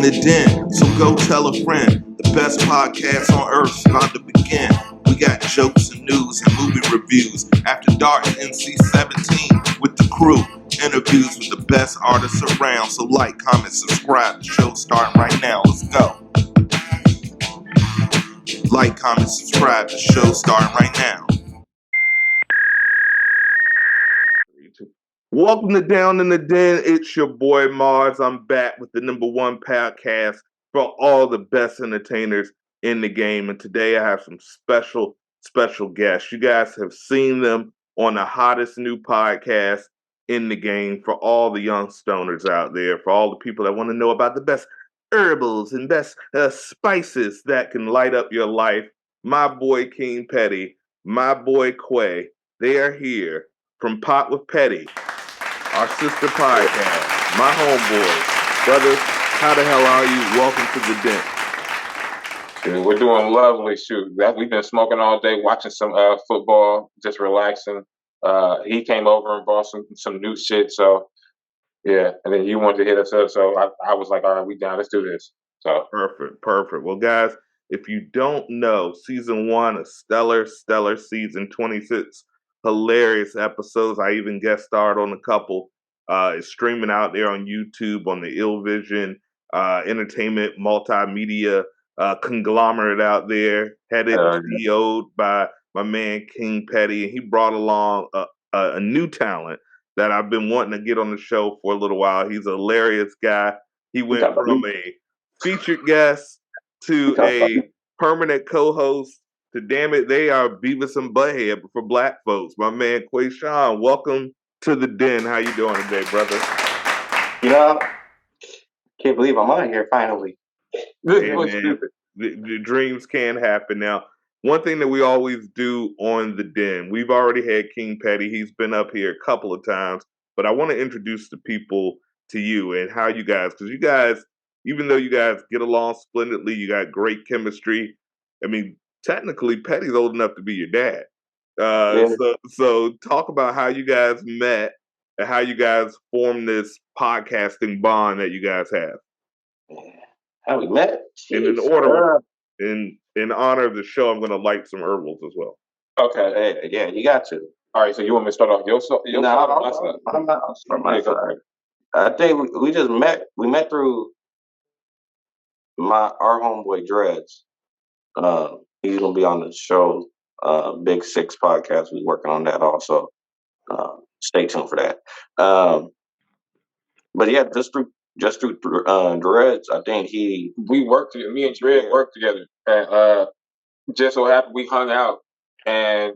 in the Den, so go tell a friend. The best podcast on earth is about to begin. We got jokes and news and movie reviews. After Dark NC-17 with the crew. Interviews with the best artists around. So like, comment, subscribe. The show's starting right now. Let's go. Like, comment, subscribe. The show's starting right now. Welcome to Down in the Den. It's your boy Marz. I'm back with the #1 podcast for all the best entertainers in the game. And today I have some special guests. You guys have seen them on the hottest new podcast in the game for all the young stoners out there, for all the people that want to know about the best herbals and best spices that can light up your life. My boy King Petty, my boy Quay, they are here from Pot with Petty, our sister podcast, my homeboys. Brothers, how the hell are you? Welcome to the Den. Dude, we're doing lovely. Shoot, we've been smoking all day, watching some football, just relaxing. He came over and bought some new shit. So yeah, and then you wanted to hit us up, so I was like, all right, we down. Let's do this. So Perfect. Well, guys, if you don't know, season 1, a stellar season, 26 hilarious episodes. I even guest starred on a couple. It's streaming out there on YouTube on the Ill Vision Entertainment Multimedia conglomerate out there, headed and CEO'd by my man King Petty, and he brought along a new talent that I've been wanting to get on the show for a little while. He's a hilarious guy. He went from a featured guest to a permanent co-host to, damn it, they are Beavis and Butthead for black folks. My man Quayshawn, welcome to the Den. How you doing today, brother? You know, can't believe I'm on here finally. Hey, man, the dreams can happen. Now, one thing that we always do on the Den, we've already had King Petty. He's been up here a couple of times, but I want to introduce the people to you and how you guys, because you guys, even though you guys get along splendidly, you got great chemistry. I mean, technically, Petty's old enough to be your dad. So talk about how you guys met and how you guys formed this podcasting bond that you guys have. How we met? And in honor of the show, I'm going to light some herbals as well. Okay. Yeah, you got to. All right, so you want me to start off your side? I'm not from my side. I think we just met. We met through our homeboy Dreads. He's gonna be on the show, Big Six podcast. We're working on that also. Stay tuned for that. But yeah, just through Dreads, I think we worked together. Me and Dread worked together, and just so happened we hung out, and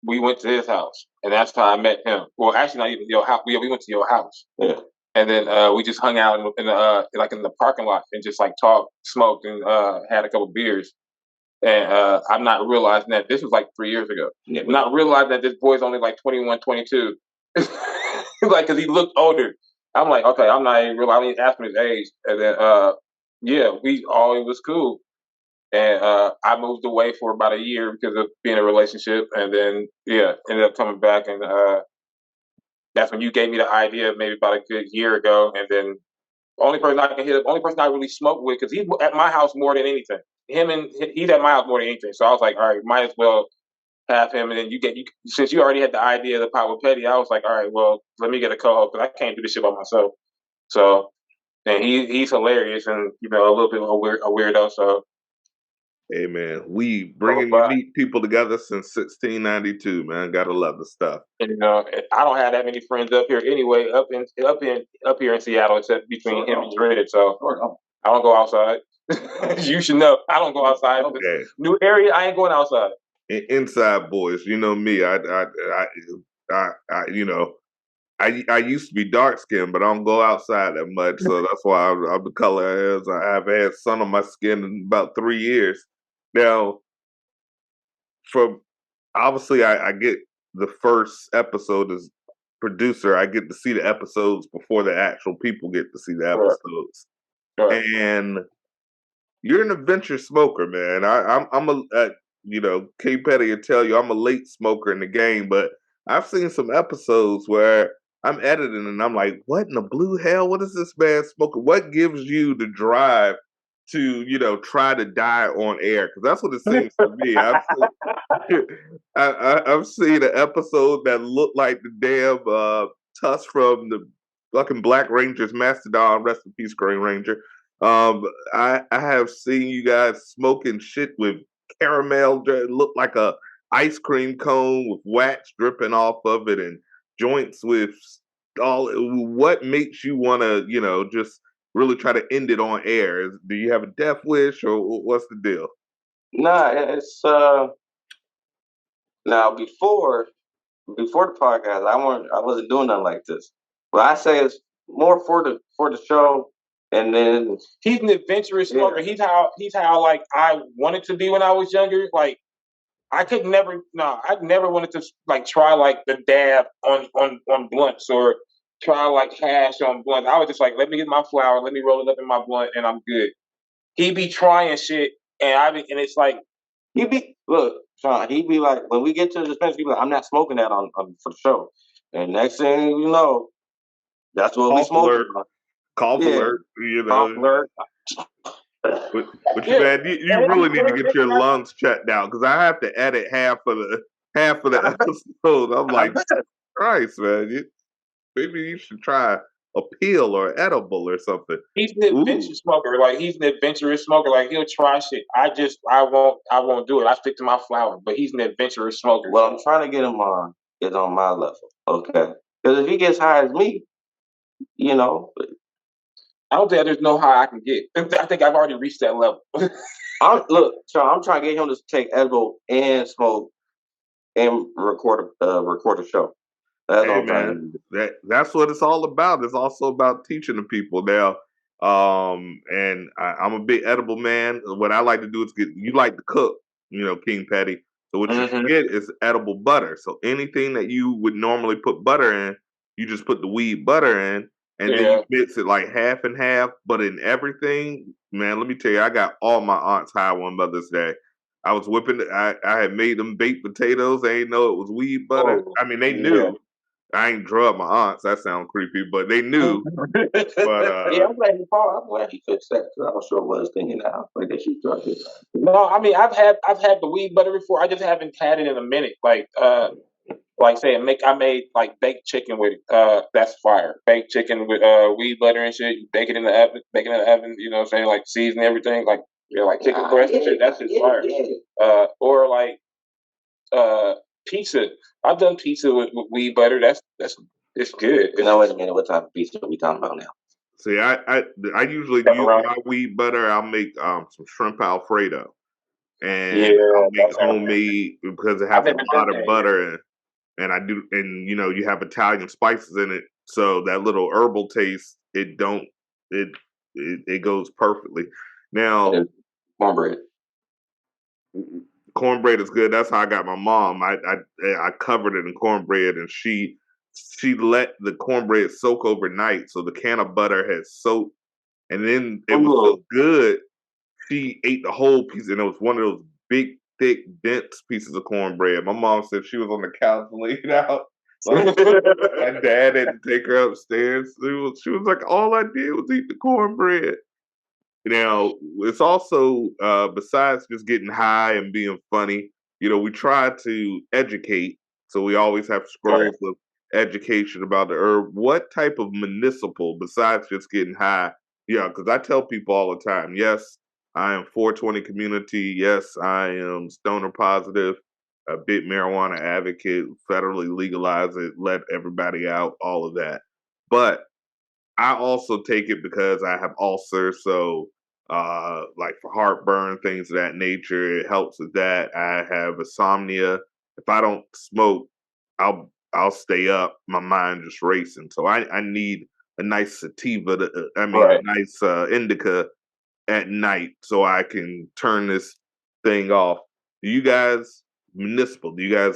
we went to his house, and that's how I met him. Well, actually, not even your house. We went to your house. Yeah. And then we just hung out in the parking lot and just like talked, smoked, and had a couple beers. And I'm not realizing that this was like 3 years ago. Yeah. I'm not realizing that this boy's only like 21, 22. Like, because he looked older. I'm like, okay, I'm not even real. I didn't ask him his age. And then, we always was cool. And I moved away for about a year because of being in a relationship. And then, ended up coming back. And that's when you gave me the idea maybe about a good year ago. And then the only person I really smoked with, because he's at my house more than anything. He's at my house more than anything. So I was like, all right, might as well have him. And then since you already had the idea of the Pot with Petty, I was like, all right, well, let me get a co-host because I can't do this shit by myself. So, and he's hilarious and, a little bit of a weirdo. So, hey man, we bringing unique people together since 1692, man. Gotta love the stuff. And, I don't have that many friends up here anyway, up here in Seattle, except between him and Dread. So I don't go outside. You should know I don't go outside. Okay. New area, I ain't going outside. Inside boys, you know me. I used to be dark skinned, but I don't go outside that much. So that's why I'm the color I am. I haven't had sun on my skin in about 3 years. Now, obviously I get the first episode as producer. I get to see the episodes before the actual people get to see the episodes. Sure. And you're an adventure smoker, man. I'm K Petty will tell you I'm a late smoker in the game, but I've seen some episodes where I'm editing and I'm like, what in the blue hell? What is this man smoking? What gives you the drive to, try to die on air? Because that's what it seems to me. I've seen an episode that looked like the damn tusk from the fucking Black Ranger's Mastodon. Rest in peace, Green Ranger. I have seen you guys smoking shit with caramel. It looked like a ice cream cone with wax dripping off of it, and joints with all. What makes you want to, just really try to end it on air? Do you have a death wish, or what's the deal? Nah, it's now before the podcast, I wasn't doing nothing like this. But I say it's more for the show, and then He's an adventurous smoker. He's how like I wanted to be when I was younger. Like I could never I never wanted to like try like the dab on blunts or try like hash on blunts. I was just like, let me get my flower, let me roll it up in my blunt, and I'm good. He be trying shit, and it's like look, Sean, he be like, when we get to the dispensary, he be like, I'm not smoking that on for the show. And next thing you know, that's what we smoking. Cough alert, Cough alert. But man, you really need to get your lungs checked out, because I have to edit half of the episode. I'm like, Christ, man, maybe you should try a peel or edible or something. He's an adventurous smoker. Like he's an adventurous smoker. Like he'll try shit. I won't do it. I stick to my flower. But he's an adventurous smoker. Well, I'm trying to get him on my level, okay? Because if he gets high as me, I don't think there's no high I can get. I think I've already reached that level. Look, Sean, I'm trying to get him to take edible and smoke and record a show. That's hey, man, that's what it's all about. It's also about teaching the people now. And I'm a big edible man. What I like to do is you like to cook, King Petty. So what you get is edible butter. So anything that you would normally put butter in, you just put the weed butter in, and then you mix it like half and half. But in everything, man, let me tell you, I got all my aunts high on Mother's Day. I was whipping. I had made them baked potatoes. They didn't know it was weed butter. I mean, they knew. I ain't drug my aunts. That sounds creepy, but they knew. But I'm glad he fixed that, because I was sure what I was thinking now. Like they should drug it. No, I mean I've had the weed butter before. I just haven't had it in a minute. Like say I made like baked chicken with that's fire. Baked chicken with weed butter and shit. You bake it in the oven, you know what I'm saying? Like season everything, like like chicken breast and shit. That's just fire. Or like pizza. I've done pizza with weed butter. It's good. Now wait a minute, what type of pizza are we talking about now? See, I usually use my weed butter. I'll make some shrimp Alfredo, and I'll make homemade, because it has a lot of butter, and I do, and you have Italian spices in it, so that little herbal taste, it goes perfectly. Now, cornbread is good. That's how I got my mom. I covered it in cornbread, and she let the cornbread soak overnight, so the can of butter had soaked, and then it was so good. She ate the whole piece, and it was one of those big, thick, dense pieces of cornbread. My mom said she was on the couch laying out. Like, my dad had to take her upstairs. She was like, all I did was eat the cornbread. Now, it's also, besides just getting high and being funny, we try to educate. So we always have scrolls of education about the herb. What type of municipal, besides just getting high? Yeah, because I tell people all the time, yes, I am 420 community. Yes, I am stoner positive, a big marijuana advocate, federally legalize it, let everybody out, all of that. But I also take it because I have ulcers, so like for heartburn, things of that nature, it helps with that. I have insomnia. If I don't smoke, I'll stay up. My mind just racing. So I need a nice sativa. A nice indica at night, so I can turn this thing off. Do you guys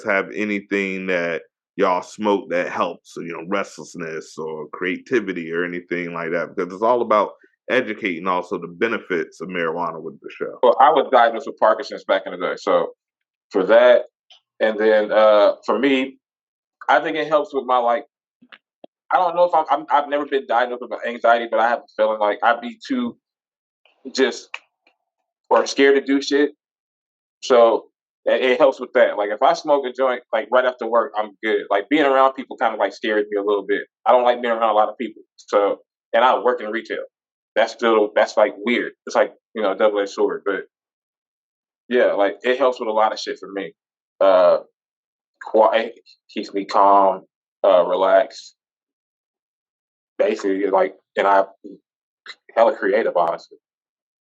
have anything that y'all smoke that helps, restlessness or creativity or anything like that? Because it's all about educating also the benefits of marijuana with the show. Well, I was diagnosed with Parkinson's back in the day, so for that, and then for me, I think it helps with my I don't know if I've never been diagnosed with anxiety, but I have a feeling like I'd be too just or scared to do shit. So it helps with that. Like if I smoke a joint like right after work, I'm good. Like being around people kind of like scares me a little bit. I don't like being around a lot of people. So and I work in retail. That's like weird. It's like double-edged sword. But yeah, like it helps with a lot of shit for me. Uh, quiet keeps me calm, relaxed. Basically, like and I hella creative. Honestly,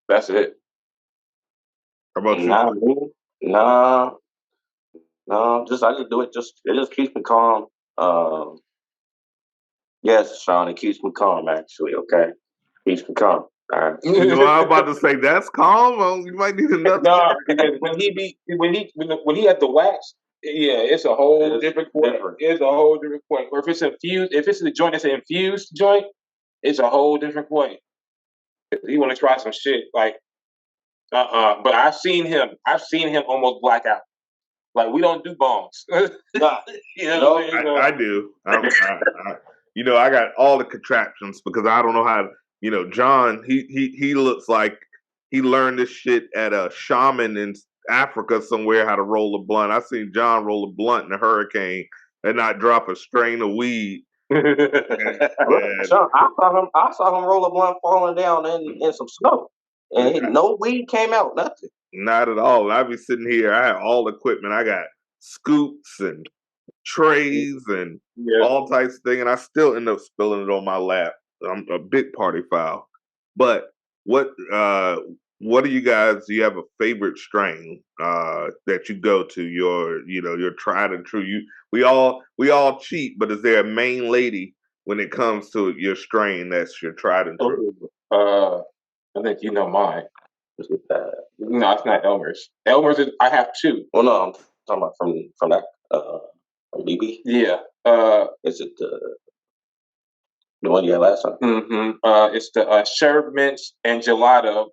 that's it. How about you? Nah, me? Nah, no. I just do it. It just keeps me calm. Yes, Sean, it keeps me calm. Actually, okay, keeps me calm. All right. I'm about to say that's calm. You might need another. No, because when he had the wax, yeah, it's a whole different point. Different. It's a whole different point. Or if it's infused, if it's a joint that's an infused joint, it's a whole different point. If you want to try some shit, like but I've seen him almost black out. Like we don't do bongs. Nah, You know no, what I'm saying? So- I do. I got all the contraptions because I don't know how. John. He looks like he learned this shit at a shaman in Africa somewhere how to roll a blunt. I seen John roll a blunt in a hurricane and not drop a strain of weed. And Sean, I saw him roll a blunt falling down in some snow, and no weed came out. Nothing. not at all. And I be sitting here. I have all equipment. I got scoops and trays and yeah. all types of things, and I still end up spilling it on my lap. I'm a big party foul. But what do you guys? Do you have a favorite strain that you go to? Your tried and true. We all cheat, but is there a main lady when it comes to your strain that's your tried and true? I think you know mine. No, it's not Elmer's. Elmer's is I have two. Well, no, I'm talking about from that from BB. Yeah. Is it the one you had last time? Mm-hmm. It's the sherbet mints and gelato.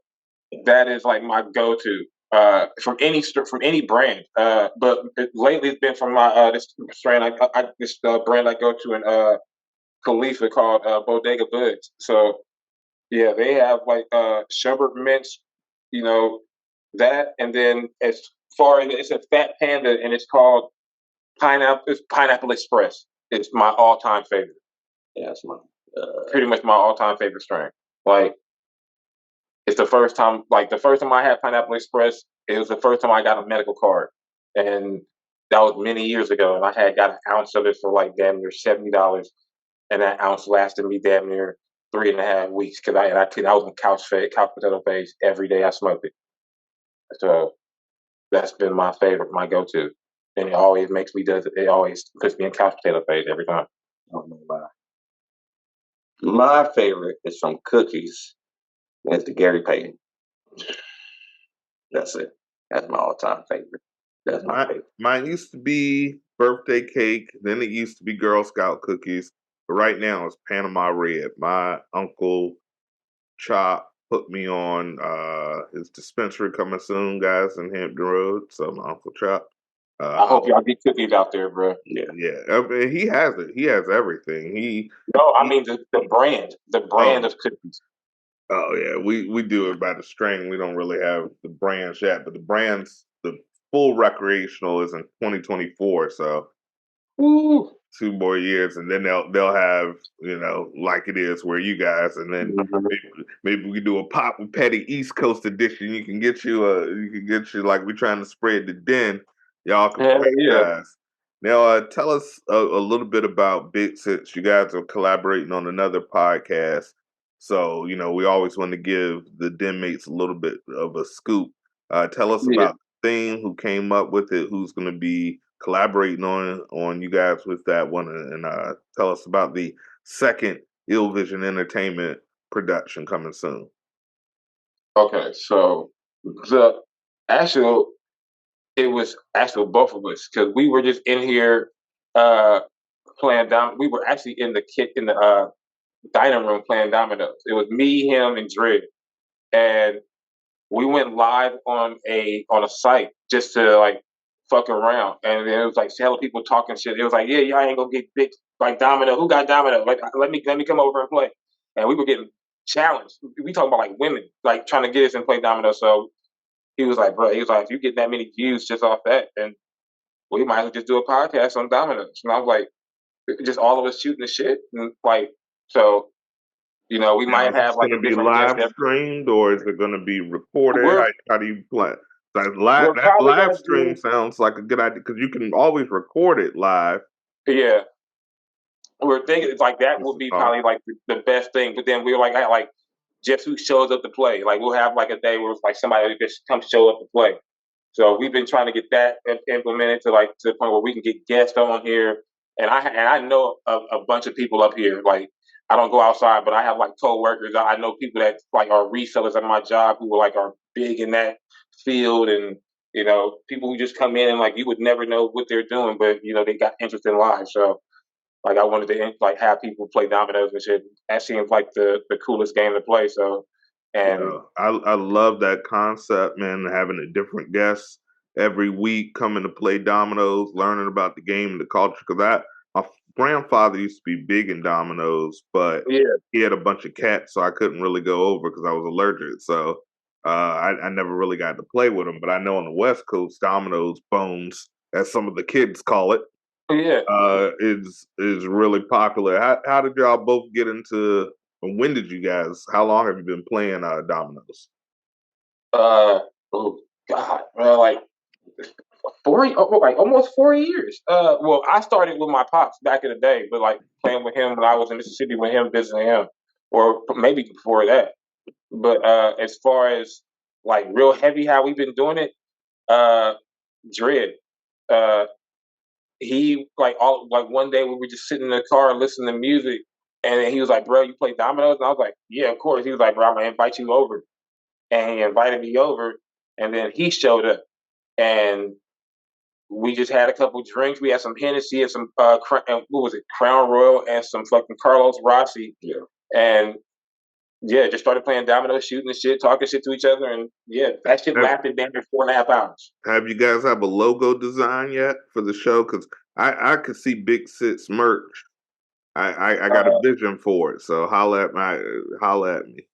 That is like my go-to from any brand. But lately it's been from my this strain this brand I go to in Khalifa called Bodega Buds. So yeah, they have like sherbet mints, you know that, and then as far as it's a Fat Panda, and it's called Pineapple. It's Pineapple Express. It's my all-time favorite. Yeah, that's mine. Pretty much my all-time favorite strain. Like it's the first time I had Pineapple Express, it was the first time I got a medical card. And that was many years ago. And I had got an ounce of it for like damn near $70. And that ounce lasted me damn near 3.5 weeks because I was on couch potato phase every day I smoked it. So that's been my favorite, my go-to. And it always it always puts me in couch potato phase every time. I don't know why. My favorite is from Cookies. And it's the Gary Payton. That's it. That's my all-time favorite. That's my favorite. Mine used to be birthday cake. Then it used to be Girl Scout cookies. But right now it's Panama Red. My uncle Chop put me on his dispensary coming soon, guys, in Hampton Road. So my uncle Chop. I hope y'all get cookies out there, bro. Yeah. I mean, he has it. He has everything. No, I mean the brand of cookies. Oh yeah, we do it by the string. We don't really have the brands yet, but the full recreational is in 2024. So Ooh. 2 more years, and then they'll have like it is where you guys, and then maybe we do a pop with Petty East Coast edition. You can get you like we're trying to spread the Den. Y'all can franchise. Now, tell us a little bit about Big Six. You guys are collaborating on another podcast. So, we always want to give the den mates a little bit of a scoop. Tell us about the theme, who came up with it, who's going to be collaborating on you guys with that one, and tell us about the second Ill Vision Entertainment production coming soon. Okay, so it was actually both of us because we were just in here playing we were actually in the dining room playing dominoes. It was me, him, and Dre, and we went live on a site just to like fucking around. And then it was like hella people talking shit. It was like, yeah, y'all ain't gonna get big like domino. Who got domino? Like, let me come over and play. And we were getting challenged. We talking about like women, like trying to get us and play domino. So he was like, bro, he was like, if you get that many views just off that, then we might as well just do a podcast on dominoes. And I was like, just all of us shooting the shit. And like, so, you know, we Now, might is have this like going a to be different guest live every streamed or is it going to be recorded? we're How do you plan? we're That probably live gonna stream do sounds like a good idea because you can always record it live. yeah. We're thinking it's like that Just would to be talk. probably like the best thing. But then we were like just who shows up to play. Like we'll have like a day where it's like somebody just come show up to play. So we've been trying to get that implemented to like to the point where we can get guests on here. And I know a bunch of people up here. Like I don't go outside, but I have like coworkers. I know people that like are resellers at my job who are big in that field, and you know people who just come in and like you would never know what they're doing, but you know they got interest in live. So like I wanted to like have people play dominoes and shit. That seems like the coolest game to play. So and Yeah, I love that concept, man. Having a different guest every week coming to play dominoes, learning about the game and the culture. Because my grandfather used to be big in dominoes, but yeah, he had a bunch of cats, so I couldn't really go over because I was allergic. So I never really got to play with him. But I know on the West Coast, dominoes, bones, as some of the kids call it, yeah. is really popular. How did y'all both get into? And when did you guys? How long have you been playing dominoes? Oh God, like like almost 4 years. Well, I started with my pops back in the day, but like playing with him when I was in Mississippi with him, visiting him, or maybe before that. But as far as like real heavy, how we've been doing it, uh, Dread. Uh, he like all like one day we were just sitting in the car listening to music, and then he was like, "Bro, you play dominoes?" And I was like, "Yeah, of course." He was like, "Bro, I'm gonna invite you over," and he invited me over, and then he showed up, and we just had a couple drinks. We had some Hennessy and some what was it, Crown Royal, and some fucking Carlos Rossi. Yeah. And yeah, just started playing dominoes, shooting and shit, talking shit to each other, and yeah, that shit Have, lasted damn near 4.5 hours. have you guys have a logo design yet for the show? Because I could see Big Six merch. I got a Uh, vision for it. So holla at me.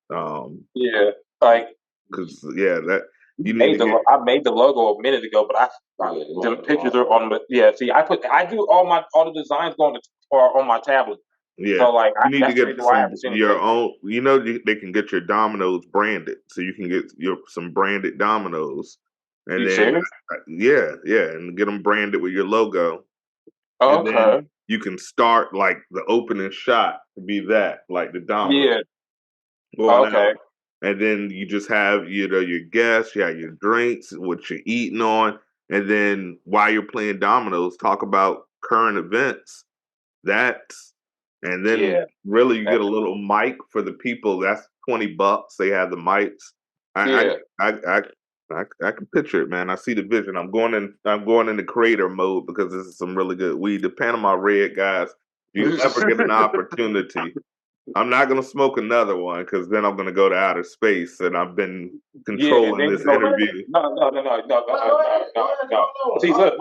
yeah, like Because yeah, that you need to get. I made the logo a minute ago, but the pictures are on the yeah. See, I do all the designs are on my tablet. Yeah, So like you need to that's the get reason why I some haven't seen your anything. own. You know, they can get your dominoes branded, so you can get some branded dominoes, and You then serious? yeah, and get them branded with your logo, and then Okay. you can start like the opening shot to be that, like the domino Yeah. going out, Okay. and then you just have your guests, you have your drinks, what you're eating on, and then while you're playing dominoes, talk about current events. That's and then Yeah. really you get a That's little mic for the people. That's $20. They have the mics. I yeah. I I I can picture it, man. I see the vision. I'm going into creator mode because this is some really good weed. The Panama Red guys. If you ever get an opportunity, I'm not gonna smoke another one because then I'm gonna go to outer space, and I've been Yeah, and controlling then this interview. no. See, look.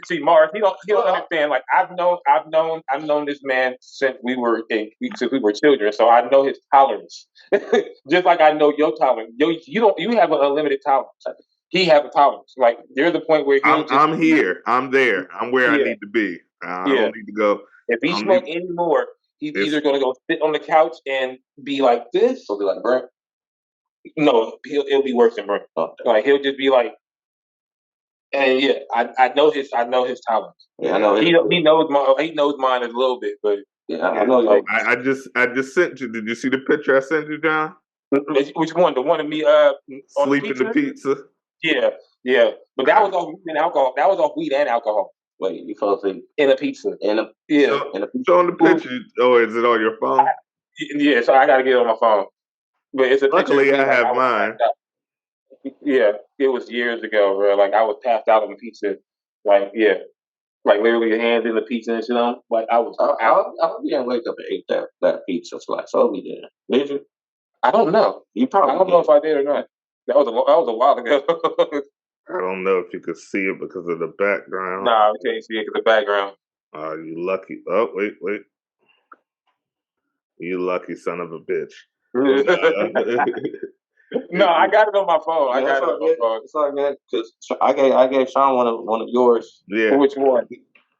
See, Mars. He don't understand. Like I've known this man since we were children. So I know his tolerance, just like I know your tolerance. You have an unlimited tolerance. He has a tolerance. Like there's a point where he'll just I'm here. I'm there. I'm where I yeah, need to be. I yeah. don't need to go. If he I don't need. smoke anymore, he's If either gonna go sit on the couch and be like this, or be like, bro. No, it'll be worse than bro. Oh. Like he'll just be like, and yeah, I know his talents. Yeah, I know He knows mine a little bit, but yeah, I know. like I just sent you. Did you see the picture I sent you, John? which one? The one of me on the Sleeping the pizza? pizza. Yeah, yeah. But that was all weed and alcohol. That was all weed and alcohol. Wait, you fell asleep In a pizza. Yeah. Show, in a pizza? showing the picture, or is it on your phone? Yeah, so I gotta get it on my phone. But it's a picture of Luckily, me I like I have was mine. passed out. Yeah, it was years ago, bro. Like I was passed out on the pizza. Like, yeah. Like literally your hands in the pizza and shit on. Like I was out. I didn't wake up and ate that pizza slice. So we did. Did you? I don't know. You probably. I don't know if I did or not. That was a while ago. I don't know if you could see it because of the background. Nah, we can't see it 'cause the background. You lucky. Oh, wait. You lucky son of a bitch. But No, I got it on my phone. I Yeah, got that's it all on my good. phone. It's all good. Cause I gave Sean one of yours. yeah. Which one?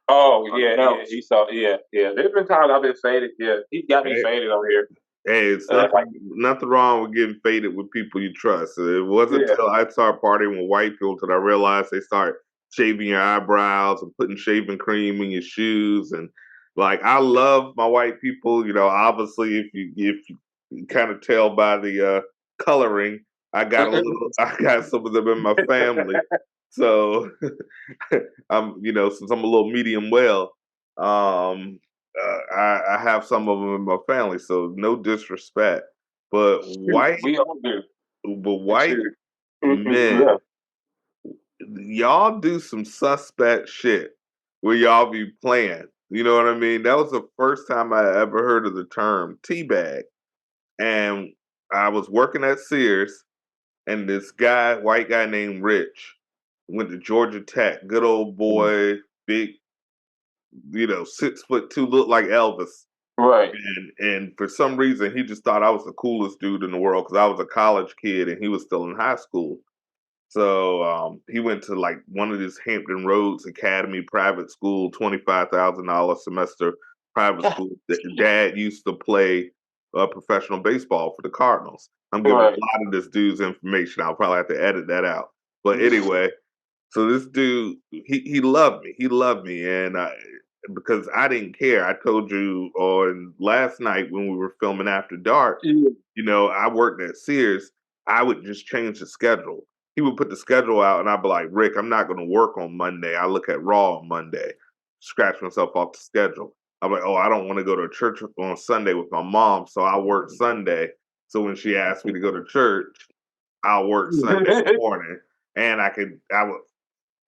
Oh On yeah, the yeah. couch. He saw. Yeah, yeah. There's been times I've been faded. Yeah, he got me Hey, faded on here. hey, it's Like, nothing wrong with getting faded with people you trust. It wasn't yeah. until I started partying with white people that I realized they start shaving your eyebrows and putting shaving cream in your shoes. And like, I love my white people. You know, obviously, if you kind of tell by the coloring, I got some of them in my family. So since I'm a little medium well, I have some of them in my family, so no disrespect. But Shoot, white, we all do. but white Shoot. Yeah. men, y'all do some suspect shit where y'all be playing. You know what I mean? That was the first time I ever heard of the term teabag. And I was working at Sears, and this guy, white guy named Rich, went to Georgia Tech. Good old boy, big, 6'2", looked like Elvis. Right. And for some reason, he just thought I was the coolest dude in the world because I was a college kid and he was still in high school. So he went to like one of these Hampton Roads Academy private school, $25,000 semester private school. Dad used to play professional baseball for the Cardinals. I'm giving a Right. lot of this dude's information. I'll probably have to edit that out. But anyway, so this dude, he loved me. He loved me, and because I didn't care. I told you on last night when we were filming After Dark. Yeah. I worked at Sears. I would just change the schedule. He would put the schedule out, and I'd be like, Rick, I'm not going to work on Monday. I look at Raw on Monday. Scratch myself off the schedule. I'm like, oh, I don't want to go to church on Sunday with my mom, so I work Sunday. So when she asked me to go to church, I'll work Sunday morning, and I would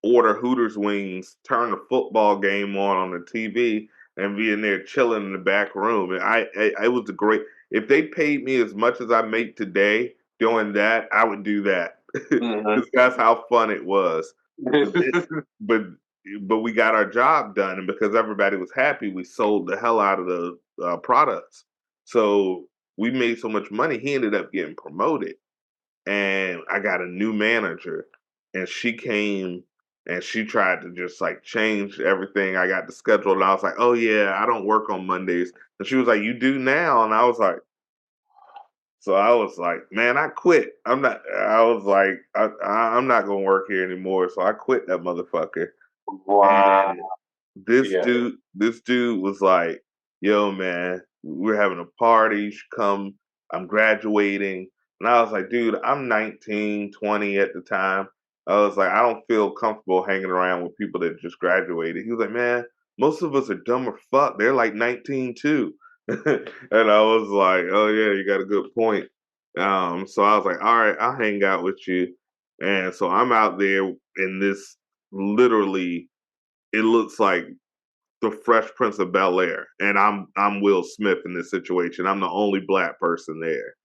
order Hooters wings, turn the football game on the TV, and be in there chilling in the back room. And it was a great. If they paid me as much as I make today doing that, I would do that because that's how fun it was. But but but we got our job done, and because everybody was happy, we sold the hell out of the products. So we made so much money. He ended up getting promoted, and I got a new manager, and she came and she tried to just like change everything. I got the schedule, and I was like, "Oh yeah, I don't work on Mondays." And she was like, "You do now?" And I was like, "Man, I quit. I'm not." I was like, I'm not gonna work here anymore." So I quit that motherfucker. Wow. And this Yeah. dude was like, "Yo, man, we're having a party. You should come. I'm graduating." And I was like, "Dude, I'm 19, 20 at the time." I was like, "I don't feel comfortable hanging around with people that just graduated." He was like, "Man, most of us are dumb or fuck. They're like 19 too." And I was like, "Oh yeah, you got a good point." So I was like, "All right, I'll hang out with you." And so I'm out there in this literally it looks like the Fresh Prince of Bel Air, and I'm Will Smith in this situation. I'm the only black person there,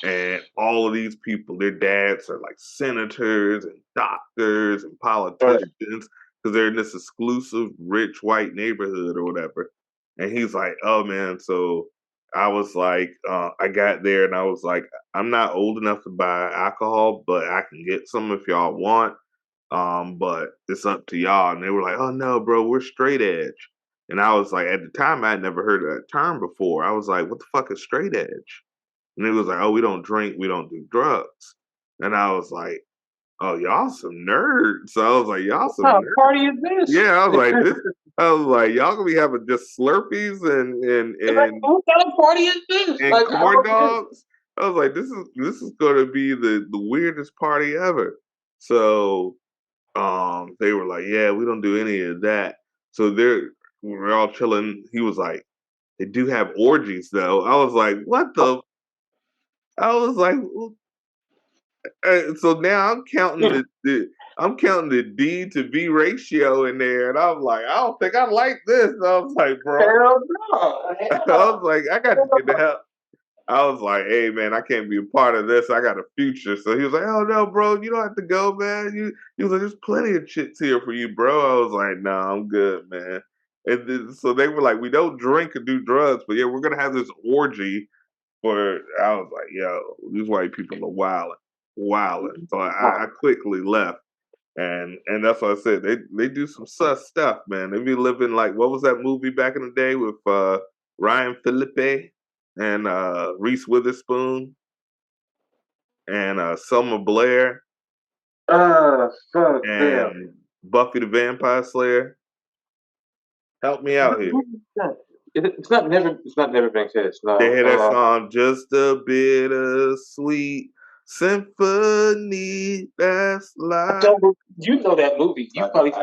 and all of these people, their dads are like senators and doctors and Right. politicians because they're in this exclusive rich white neighborhood or whatever. And he's like, "Oh man," so I was like, I got there and I was like, "I'm not old enough to buy alcohol, but I can get some if y'all want." But it's up to y'all. And they were like, "Oh no, bro, we're straight edge." And I was like, at the time, I had never heard of that term before. I was like, "What the fuck is straight edge?" And it was like, "Oh, we don't drink, we don't do drugs." And I was like, "Oh, y'all some nerds." So I was like, "Y'all What some kind of nerds." party is this? Yeah, I was like, this. I was like, "Y'all gonna be having just Slurpees and Like, what kind of party is this? Like, I corn don't get it. dogs." I was like, "This is gonna be the weirdest party ever." So they were like, "Yeah, we don't do any of that." So we're all chilling. He was like, "They do have orgies though." I was like, "What the?" I was like, so now I'm counting the D to V ratio in there, and I'm like, I don't think I like this. I was like, bro, Hell no. I Hell was no. like, I got to get the hell. I was like, hey man, I can't be a part of this. I got a future. So he was like, oh no, bro, you don't have to go, man. He was like, there's plenty of chicks here for you, bro. I was like, no, I'm good, man. And then, so they were like, we don't drink or do drugs, but yeah, we're gonna have this orgy for. I was like, yo, these white people are wilding, wilding. So I quickly left. And that's what I said. They do some sus stuff, man. They be living like, what was that movie back in the day with Ryan Phillippe and Reese Witherspoon and Selma Blair Fuck, damn. and Buffy the Vampire Slayer? Help me out here. It's not never been kissed. No. They had that song, just a bit of sweet symphony that's life. You know that movie. You probably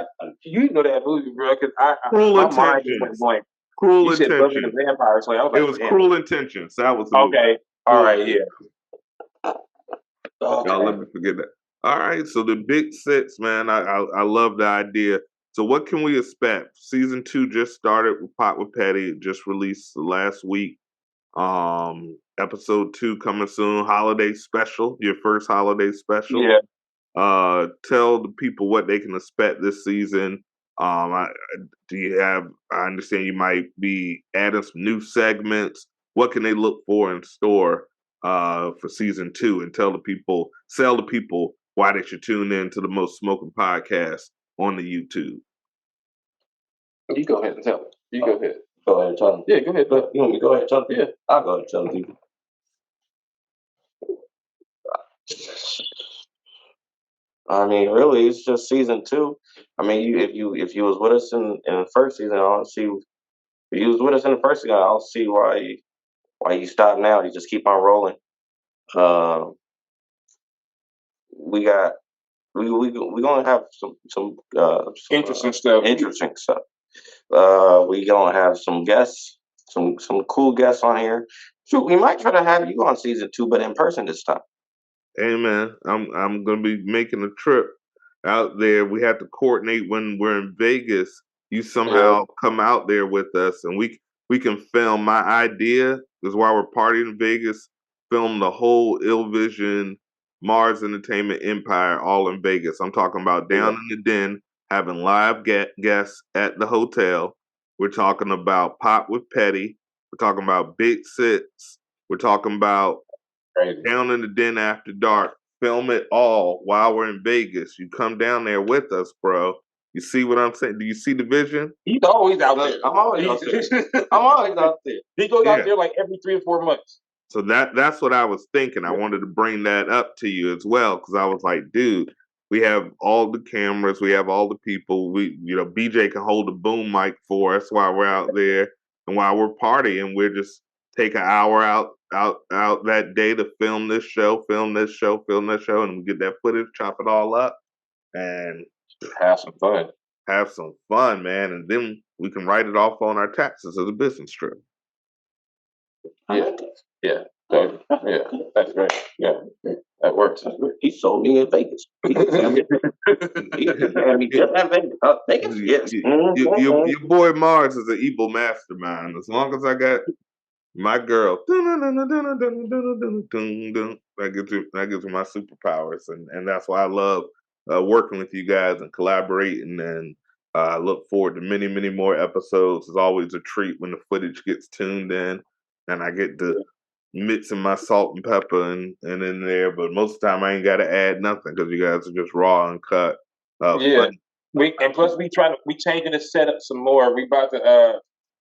you know that movie, bro. Because Cruel my mind just Intentions. went blank. Cruel You said Buffy the Intentions. Vampire Slayer. I was It like, was damn. Cruel Intentions. That was the movie. Okay. All right. Yeah. Y'all let me forget that. All right, so the big six, man. I love the idea. So what can we expect? Season 2 just started with Pot with Petty. It just released last week. Episode 2 coming soon. Holiday special. Your first holiday special. Yeah. Tell the people what they can expect this season. I understand you might be adding some new segments. What can they look for in store for season 2? And sell the people why they should tune in to the most smoking podcast on the YouTube. You go ahead and tell them. You go ahead. Go ahead and tell them. Yeah, go ahead. You want me to go ahead and tell them? Yeah. I'll go ahead and tell them. I mean, really, it's just season 2. I mean, if you was with us in the first season, I don't see. If you was with us in the first season, I don't see why you stop now. You just keep on rolling. We got we gonna have some Interesting stuff. Interesting stuff. We gonna have some guests, some cool guests on here. Shoot, we might try to have you on season 2, but in person this time. Hey man, I'm gonna be making a trip out there. We have to coordinate when we're in Vegas. You somehow come out there with us, and we can film. My idea is while we're partying in Vegas, film the whole Ill Vision Mars Entertainment Empire all in Vegas. I'm talking about down in the den, having live guests at the hotel. We're talking about Pop with Petty. We're talking about Big Six. We're talking about Crazy. Down in the Den after dark. Film it all while we're in Vegas. You come down there with us, bro. You see what I'm saying? Do you see the vision? He's always out there. I'm always out there. I'm always out there. He goes out there like every 3 or 4 months. So that's what I was thinking. I wanted to bring that up to you as well because I was like, dude, we have all the cameras, we have all the people. BJ can hold a boom mic for us while we're out there, and while we're partying, we're just take an hour out that day to film this show, and we get that footage, chop it all up, and have some fun. Have some fun, man, and then we can write it off on our taxes as a business trip. Yeah, that's right. Yeah, that works. He sold me in Vegas. He had me just at Vegas. Vegas, yes. Your boy Marz is an evil mastermind. As long as I got my girl, that gives me my superpowers, and that's why I love working with you guys and collaborating. And I look forward to many, many more episodes. It's always a treat when the footage gets tuned in, and I get to mix in my salt and pepper and in there. But most of the time, I ain't got to add nothing because you guys are just raw and cut. Funny. We changing the setup some more. We about to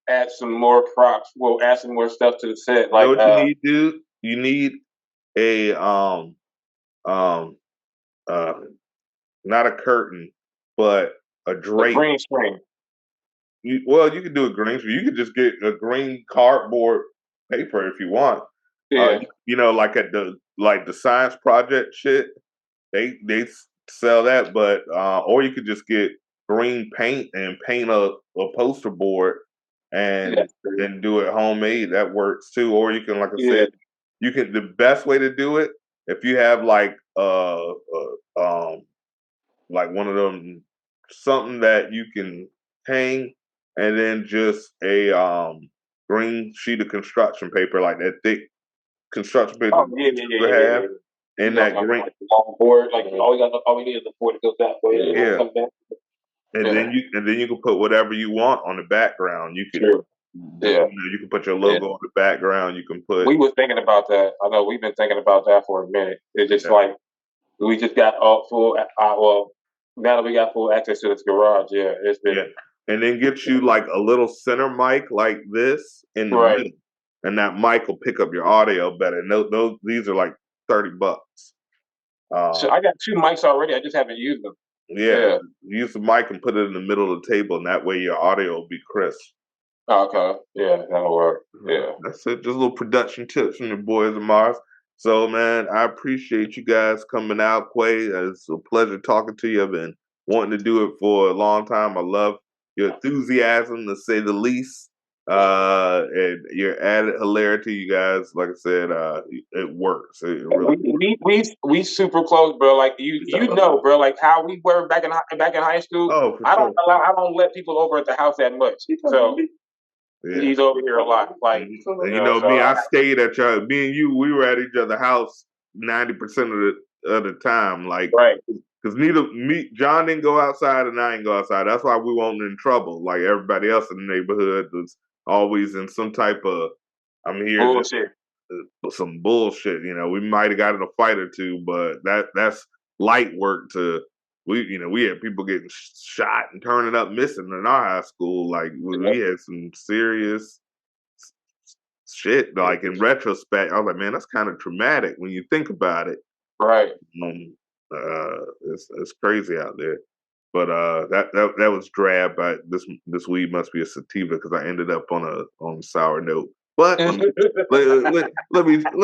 add some more props. We'll add some more stuff to the set. Like, you know what you need, dude? You need a not a curtain, but a drape. A green screen. You can do a green screen. You could just get a green cardboard paper if you want. Yeah. Like at the science project shit, they sell that, but or you could just get green paint and paint a poster board and do it homemade. That works too. Or you can, like I said, the best way to do it if you have like one of them, something that you can hang, and then just a green sheet of construction paper, like that thick construction bit Oh that yeah, you yeah, yeah, would yeah, yeah, have, yeah. You and know, that talking about green, like the long board, like all we need is a board that goes that way and it yeah. comes down. And Yeah, then you can put whatever you want on the background. You could true. Yeah, you can put your yeah. logo on the background. You can put We was thinking about that. I know we've been thinking about that for a minute. It's just yeah, like we just got all full. Well, now that we got full access to this garage, yeah, it's yeah, been and then get you like a little center mic like this in the right. middle, and that mic will pick up your audio better. And those these are like $30. So Um, I got two mics already. I just haven't used them. yeah, Yeah. use the mic and put it in the middle of the table, and that way your audio will be crisp. Oh, okay. Yeah, that'll work. Yeah. That's it. Just little production tips from the boys of Mars. So, man, I appreciate you guys coming out, Quay. It's a pleasure talking to you. I've been wanting to do it for a long time. I love your enthusiasm, to say the least, and your added hilarity. You guys, like I said, it works. It really. We super close, bro. Like you know, bro. Like how we were back in high school. Oh, for sure. I don't let people over at the house that much. So Yeah. he's over here a lot. Like And you you know, know so me, I stayed at your. Me and you, we were at each other's house 90% of the time. Like, right, because neither me, John didn't go outside, and I didn't go outside. That's why we weren't in trouble. Like everybody else in the neighborhood was always in some type of. I'm here just bullshit. some bullshit. You know, we might have got in a fight or two, but that's light work to. We had people getting shot and turning up missing in our high school. Like we had some serious shit. Like in retrospect, I was like, man, that's kind of traumatic when you think about it. Right. Um, it's crazy out there. But that was drab. But this weed must be a sativa because I ended up on a sour note. But let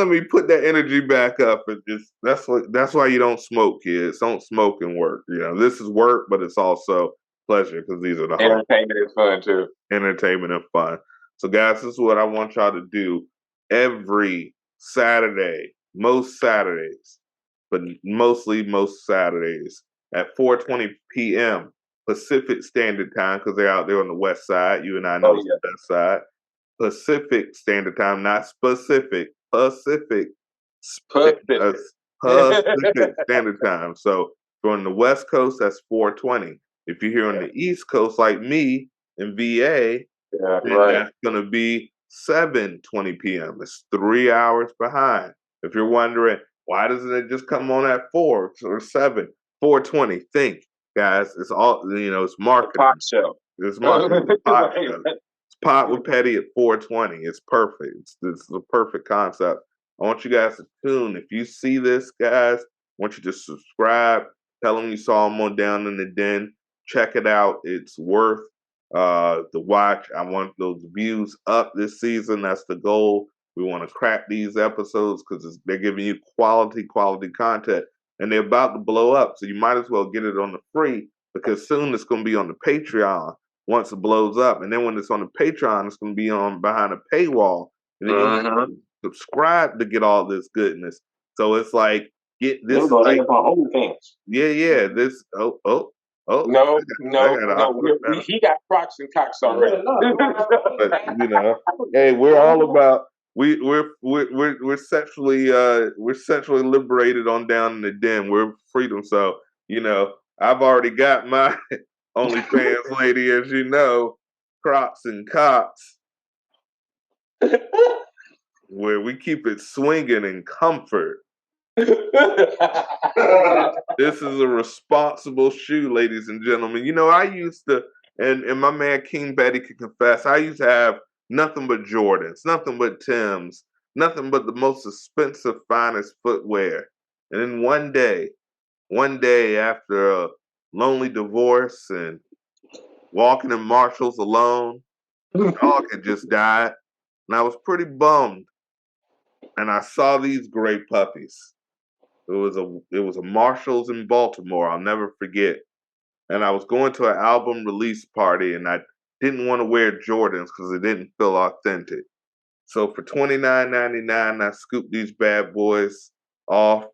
me put that energy back up and just that's why you don't smoke, kids. Don't smoke and work. You know, this is work, but it's also pleasure because these are the home Entertainment is fun too. entertainment and fun. So, guys, this is what I want y'all to do every Saturday, most Saturdays, but mostly most Saturdays at 4:20 p.m. Pacific Standard Time because they're out there on the west side. You and I know Oh it's yeah. the west side. Pacific Standard Time, not specific. Pacific. Pacific. Pacific Standard Time. So, if you're on the West Coast, that's 4:20. If you're here on the East Coast, like me in VA, Yeah, then right. that's going to be 7:20 p.m. It's 3 hours behind. If you're wondering why doesn't it just come on at 4 or 7, 4:20? Think, guys. It's all it's The pot marketing. show. It's marketing. It's a pot Right. show. It's pot with Petty at 4:20. It's perfect. It's the perfect concept. I want you guys to tune. If you see this, guys, I want you to subscribe. Tell them you saw them on Down in the Den. Check it out. It's worth the watch. I want those views up this season. That's the goal. We want to crack these episodes because they're giving you quality content, and they're about to blow up. So you might as well get it on the free because soon it's going to be on the Patreon once it blows up, and then when it's on the Patreon, it's going to be on behind a paywall, and then you have Mm-hmm. to subscribe to get all this goodness. So it's like this They're is going to like end up on OnlyFans. yeah this No, I no, got an no. awkward He got Crocs and cocks already. but hey, we're all about we're sexually liberated on Down in the Den. We're freedom. So I've already got my OnlyFans lady, as you know, Crocs and Cops, where we keep it swinging in comfort. This is a responsible shoe, ladies and gentlemen. I used to, and my man King Betty can confess, I used to have nothing but Jordans, nothing but Tims, nothing but the most expensive, finest footwear. And then one day after a lonely divorce and walking in Marshalls alone, dog had just died, and I was pretty bummed. And I saw these gray puppies. It was a Marshalls in Baltimore. I'll never forget. And I was going to an album release party, and I didn't want to wear Jordans because it didn't feel authentic. So for $29.99, I scooped these bad boys off,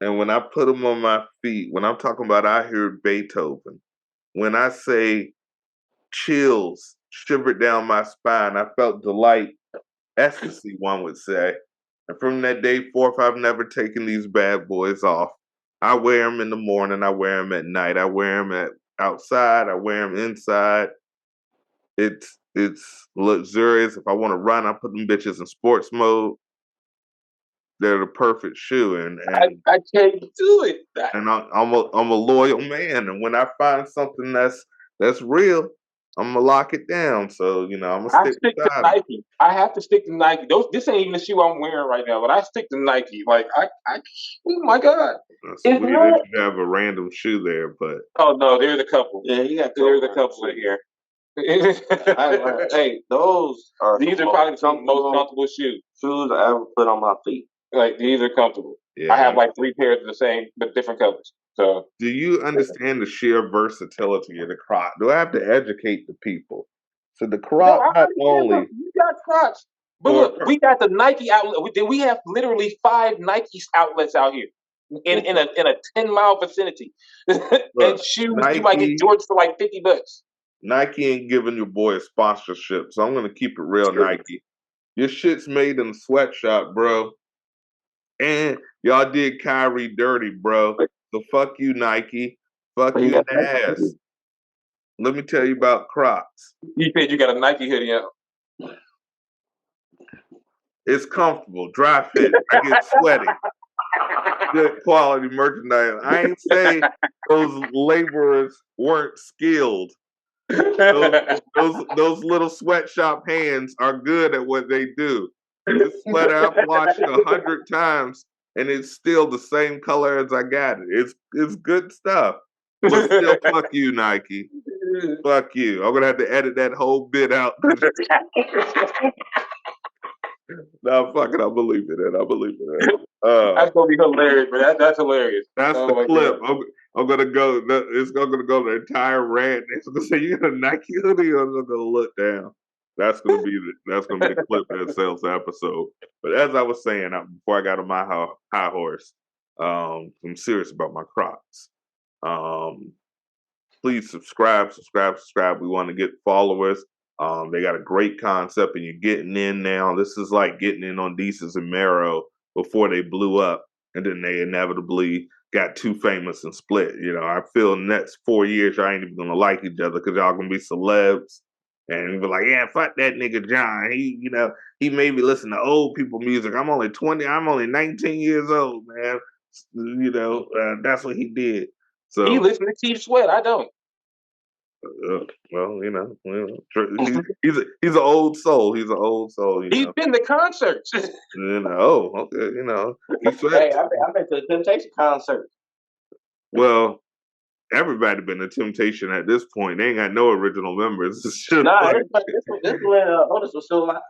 and when I put them on my feet, when I'm talking about I hear Beethoven, when I say chills shivered down my spine, I felt delight, ecstasy, one would say. And from that day forth, I've never taken these bad boys off. I wear them in the morning. I wear them at night. I wear them outside. I wear them inside. It's luxurious. If I want to run, I put them bitches in sports mode. They're the perfect shoe, I can't do it. I'm a loyal man. And when I find something that's real, I'm gonna lock it down. So I'm gonna I stick stick to beside them. Nike. I have to stick to Nike. This ain't even the shoe I'm wearing right now, but I stick to Nike. Like oh my god, It's it's weird that not. you have a random shoe there, but Oh no, there's a couple. Yeah, you got There's a couple in here. hey, those are These are probably some of the most comfortable shoes I ever put on my feet. Like these are comfortable. yeah. I have like 3 pairs of the same but different colors. So Do you understand the sheer versatility of the Croc? Do I have to educate the people? So the no, Croc I not understand. only Look, you got Crocs, but for look, we got the Nike outlet. We have literally 5 Nike outlets out here in a 10-mile vicinity, and look, shoes you might get Jordans for like $50. Nike ain't giving your boy a sponsorship, so I'm gonna keep it real, True. Nike. Your shit's made in a sweatshop, bro. And y'all did Kyrie dirty, bro. So fuck you, Nike. Fuck you in the ass. Let me tell you about Crocs. You said you got a Nike hoodie on. It's comfortable, dry fit. I get sweaty. Good quality merchandise. I ain't say those laborers weren't skilled. Those little sweatshop hands are good at what they do. This sweater I've washed 100 times and it's still the same color as I got it. It's good stuff. But still, fuck you, Nike. Fuck you. I'm gonna have to edit that whole bit out. No, fuck it. I believe in it. I believe in it. That's gonna be hilarious, but that's hilarious. That's Oh the my clip. God. I'm gonna go. It's gonna go the entire rant. It's gonna say you got a Nike hoodie. I'm gonna look down. That's gonna be the clip that sells the episode. But as I was saying before I got on my high horse, I'm serious about my Crocs. Please subscribe. We want to get followers. They got a great concept, and you're getting in now. This is like getting in on Desus and Mero before they blew up, and then they inevitably got too famous and split. I feel in the next 4 years, y'all ain't even gonna like each other because y'all gonna be celebs and be like, yeah, fuck that nigga John. He made me listen to old people music. I'm only 20. I'm only 19 years old, man. That's what he did. So He listen to Keith Sweat. I don't. well, he's an old soul. He's an old soul. He's been to concerts. Okay. He Hey, I've been to the Temptation concert. Well, everybody been to Temptation at this point. They ain't got no original members. This when Otis was still alive.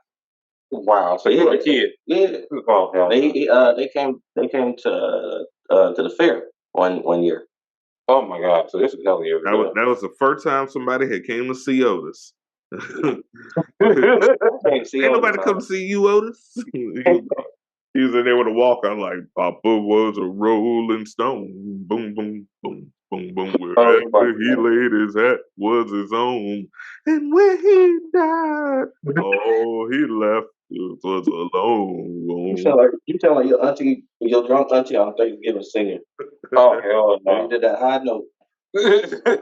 Wow, so you were a kid. Yeah. Oh hell. They came to the fair one year. Oh my God! So this is hell years ago. That was the first time somebody had came to see Otis. Ain't nobody come to see you, Otis. He was in there with a walker like Papa was a rolling stone. Boom, boom, boom, boom, boom. Wherever he laid his hat was his own. And when he died, all he left was alone. You sound like your drunk auntie on Thanksgiving singing. Oh hell no! You did that high note.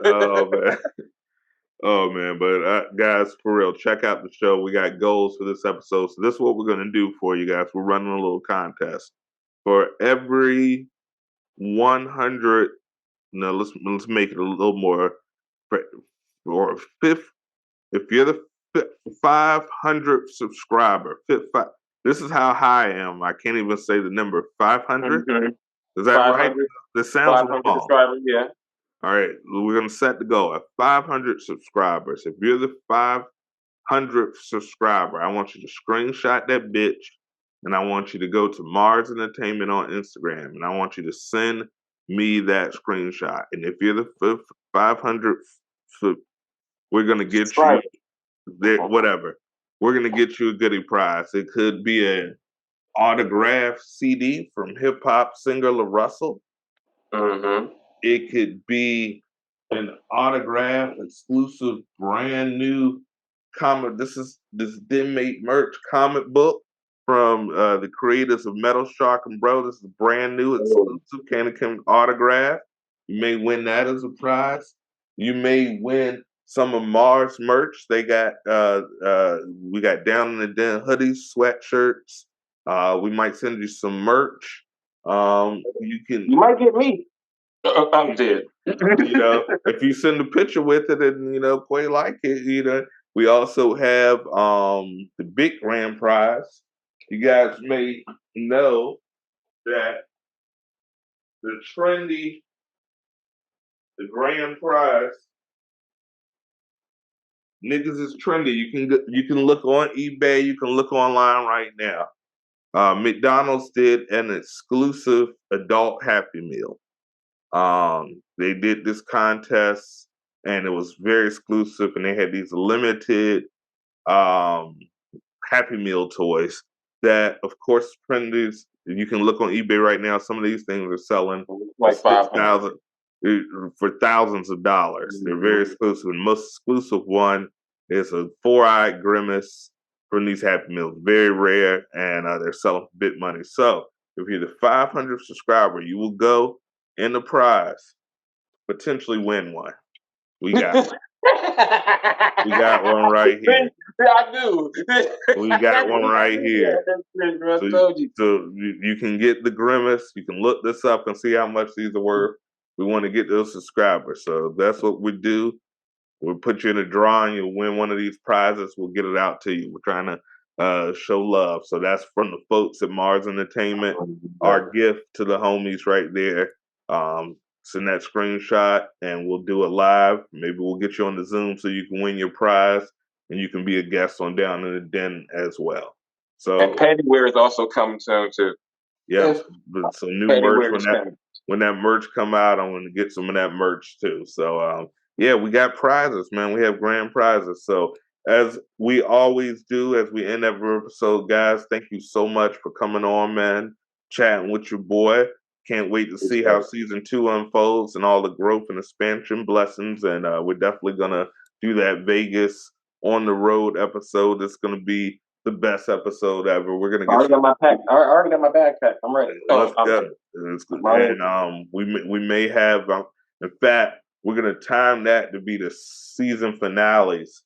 Oh man. Oh man, but guys, for real, check out the show. We got goals for this episode. So this is what we're gonna do for you guys. We're running a little contest. For every 100, no, let's make it a little more. Or fifth, if you're the 500th subscriber, this is how high I am. I can't even say the number. 500. Mm-hmm. Is that right? This sounds wrong. Subscribers, yeah. All right, we're going to set the goal at 500 subscribers. If you're the 500th subscriber, I want you to screenshot that bitch, and I want you to go to Marz Entertainment on Instagram, and I want you to send me that screenshot. And if you're the 500th, we're going to get you whatever. We're going to get you a goodie prize. It could be an autographed CD from hip-hop singer La Russell. Mm-hmm. It could be an autograph, exclusive, brand new comic. This D.E.N merch comic book. from the creators of Metal Shark and Bro. This is a brand new Oh, exclusive Candy Kim autograph. You may win that as a prize. You may win some of Mars merch. They got we got Down in the Den hoodies, sweatshirts. We might send you some merch. You can, you might get me. I'm dead. if you send a picture with it and Quay like it, we also have the big grand prize. You guys may know that the trendy, the grand prize, niggas is trendy. You can look on eBay, you can look online right now. McDonald's did an exclusive adult Happy Meal. They did this contest and it was very exclusive, and they had these limited um, Happy Meal toys that, of course, trendies. You can look on eBay right now. Some of these things are selling for Like 500. for thousands of dollars. They're very exclusive. And the most exclusive one is a four-eyed grimace from these Happy Meals. Very rare, and they're selling for big money. So if you're the 500th subscriber, you will go in the prize, potentially win one. We got we got one right here. I do. We got one right here. I So, told you. you can get the grimace. You can look this up and see how much these are worth. We want to get those subscribers. So that's what we do. We'll put you in a drawing. You'll win one of these prizes. We'll get it out to you. We're trying to show love. So that's from the folks at Mars Entertainment. Our gift to the homies right there. Send that screenshot and we'll do it live. Maybe we'll get you on the Zoom so you can win your prize and you can be a guest on Down in the Den as well. So, And Pettywear is also coming soon too. yeah. So new merch Pettywear is coming. when that merch come out, I'm gonna get some of that merch too. So yeah, we got prizes, man. We have grand prizes. So as we always do, as we end every episode, guys, thank you so much for coming on, man. Chatting with your boy. Can't wait to see how season 2 unfolds and all the growth and expansion blessings. And we're definitely gonna do that Vegas on the road episode. It's gonna be the best episode ever. We're gonna I already get got my pack. I already got my backpack. I'm ready. let's I'm go. ready. It's good. I'm ready. And we may have in fact we're gonna time that to be the season finales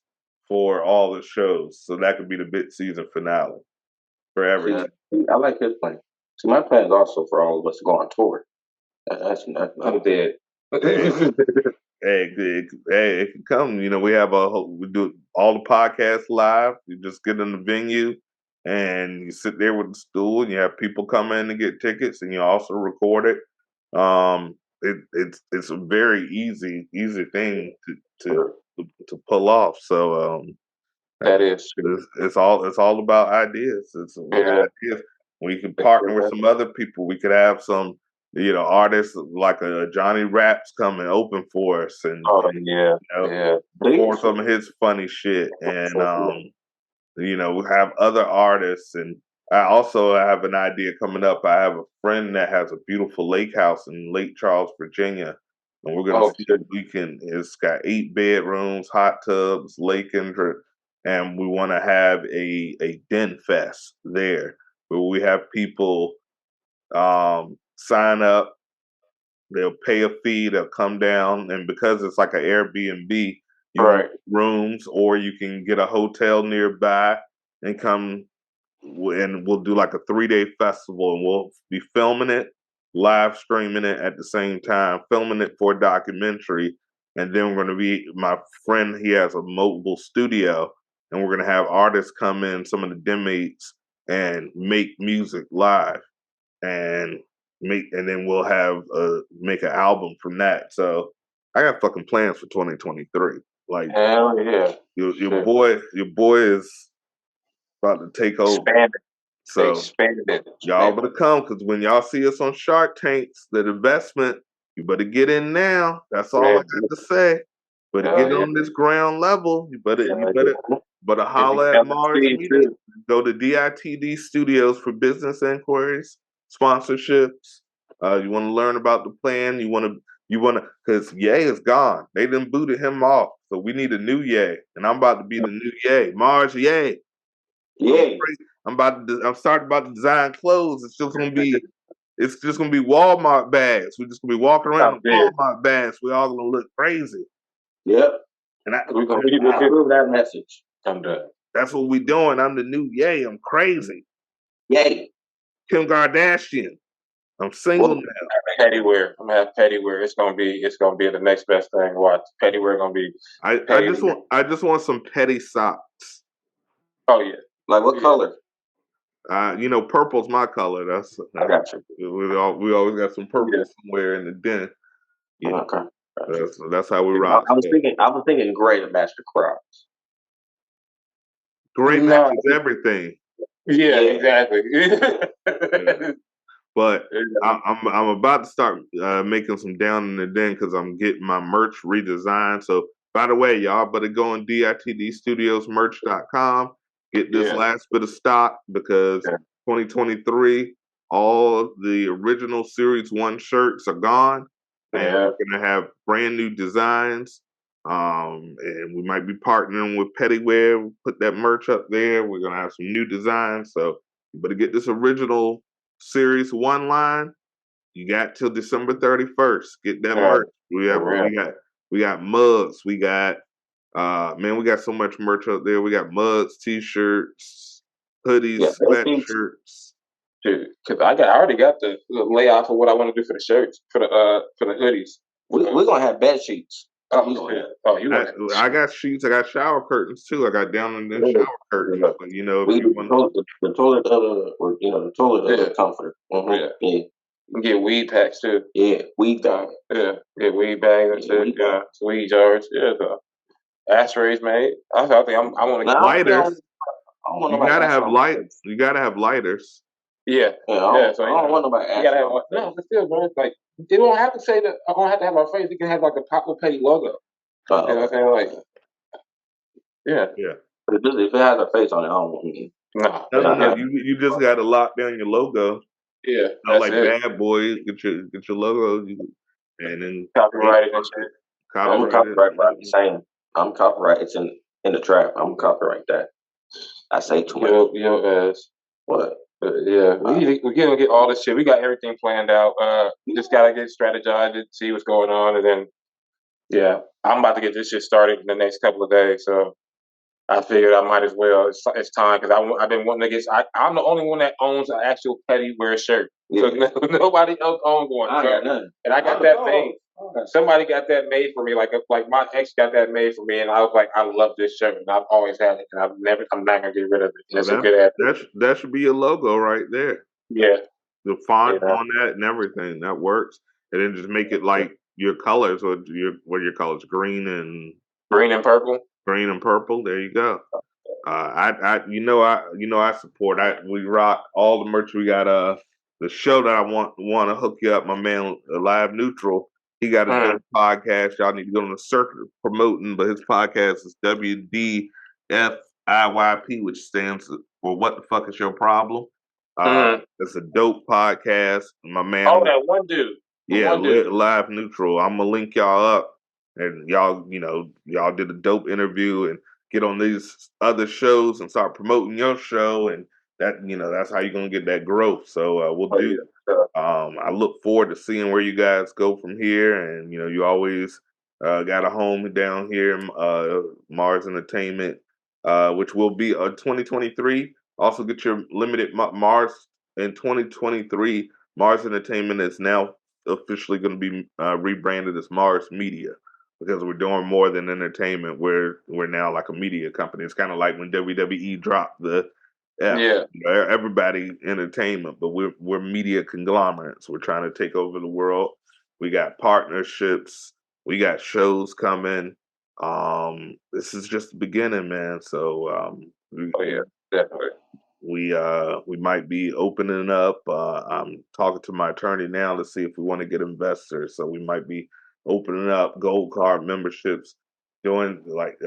for all the shows. So that could be the big season finale for everything. Yeah, I like his plan. See, my plan is also for all of us to go on tour. I'm dead. Hey, it can come. We have we do all the podcasts live. You just get in the venue and you sit there with the stool and you have people come in and get tickets and you also record it. It's a very easy thing to pull off. So That is true. it's all about ideas. We got ideas. We could partner with some other people. We could have some artists like a Johnny Raps come and open for us and perform some of his funny shit and have other artists. And I also have an idea coming up. I have a friend that has a beautiful lake house in Lake Charles, Virginia. And we're gonna see if we can. It's got 8 bedrooms, hot tubs, lake entrance, and we want to have a den fest there where we have people sign up. They'll pay a fee. They'll come down, and because it's like an Airbnb, you can get rooms, or you can get a hotel nearby and come. And we'll do like a 3-day festival, and we'll be filming it, live streaming it at the same time, filming it for a documentary, and then we're going to be my friend. He has a mobile studio, and we're going to have artists come in, some of the den mates, and make music live, and then we'll have make an album from that. So I got fucking plans for 2023. Like, hell yeah, your boy is about to take over. So y'all better come, because when y'all see us on Shark Tanks, the investment, you better get in now. That's all I got to say. But to get on this ground level, you better holler at Mars Media. Go to DITD Studios for business inquiries, sponsorships. You want to learn about the plan. You want to, because Ye is gone. They done booted him off. So we need a new Ye. And I'm about to be the new Ye. Mars Ye. Yay. I'm starting about to design clothes. It's just gonna be Walmart bags. We're just gonna be walking around in Walmart bags. We all gonna look crazy. Yep. And we're gonna prove that message. I'm done. That's what we doing. I'm the new Ye. I'm crazy. Yay. Kim Kardashian. I'm single now. Petty wear. I'm gonna have petty wear. It's gonna be the next best thing. Watch petty wear gonna be. I just want some petty socks. Oh yeah. Like what color? Purple's my color. I got you. We always got some purple somewhere in the den. Yeah. Okay. That's how we rock. I was thinking gray to match the Crocs. Gray matches everything. Yeah, exactly. But I'm about to start making some down in the den because I'm getting my merch redesigned. So by the way, y'all better go on DITDstudiosmerch.com. Get this last bit of stock because 2023, all the original Series 1 shirts are gone. And we're gonna have brand new designs. And we might be partnering with Pettywear. We'll put that merch up there. We're gonna have some new designs. So you better get this original Series 1 line. You got till December 31st. Get that merch. We got mugs. We got we got so much merch up there. We got mugs, t-shirts, hoodies, sweatshirts. Dude, because I already got the layout for what I want to do for the shirts, for the hoodies. We're gonna have bed sheets. I got sheets. I got shower curtains too. I got down in the shower curtains. But if you want the toilet comforter. Yeah. You can get weed packs too. Yeah, weed bags. Yeah, weed bags and shit. Yeah, weed jars. Yeah, ashtrays made. I think I want to get lighters. You gotta have lights. You gotta have lighters. Yeah. So I don't want nobody ashtrays. No, but still, bro, like they don't have to say that. I don't have to have our face. You can have like the Papa Petty logo. You know what I'm saying? Like, yeah. But if it has a face on it, I don't want it. No. You just got to lock down your logo. Yeah, like Bad Boy, get your logo, and then copyrighted and shit. I'm copyright by the same. I'm copyright. It's in the trap. I'm copyright that. I say too much. Yo, what? Yeah, we're gonna get all this shit. We got everything planned out. We just gotta get strategized and see what's going on, and then I'm about to get this shit started in the next couple of days. So I figured I might as well. It's time because I've been wanting to get. I'm the only one that owns an actual petty wear shirt. So nobody else owns one. And I got that made. Somebody got that made for me. Like my ex got that made for me, and I was like, I love this shirt, and I've always had it, and I'm not gonna get rid of it. And it's a good ass. That should be your logo right there. Yeah. The font on that and everything that works, and then just make it like your colors or your colors, green and purple. Green and purple. There you go. I support. We rock all the merch. We got the show that I want to hook you up. My man Live Neutral. He got a dope podcast. Y'all need to go on the circuit promoting, but his podcast is WDFIYP, which stands for What the Fuck Is Your Problem? It's a dope podcast. My man. Oh, that one dude. Live Neutral. I'm gonna link y'all up, and y'all did a dope interview, and get on these other shows and start promoting your show, and that's how you're gonna get that growth. So we'll do. I look forward to seeing where you guys go from here, and you always got a home down here, Marz Entertainment, which will be 2023. Also, get your limited Marz in 2023. Marz Entertainment is now officially going to be rebranded as Marz Media, because we're doing more than entertainment. We're now like a media company. It's kind of like when WWE dropped the F. Everybody entertainment, but we're media conglomerates. We're trying to take over the world. We got partnerships. We got shows coming. This is just the beginning, man. So definitely. We might be opening up. I'm talking to my attorney now to see if we want to get investors. So we might be opening up gold card memberships, doing like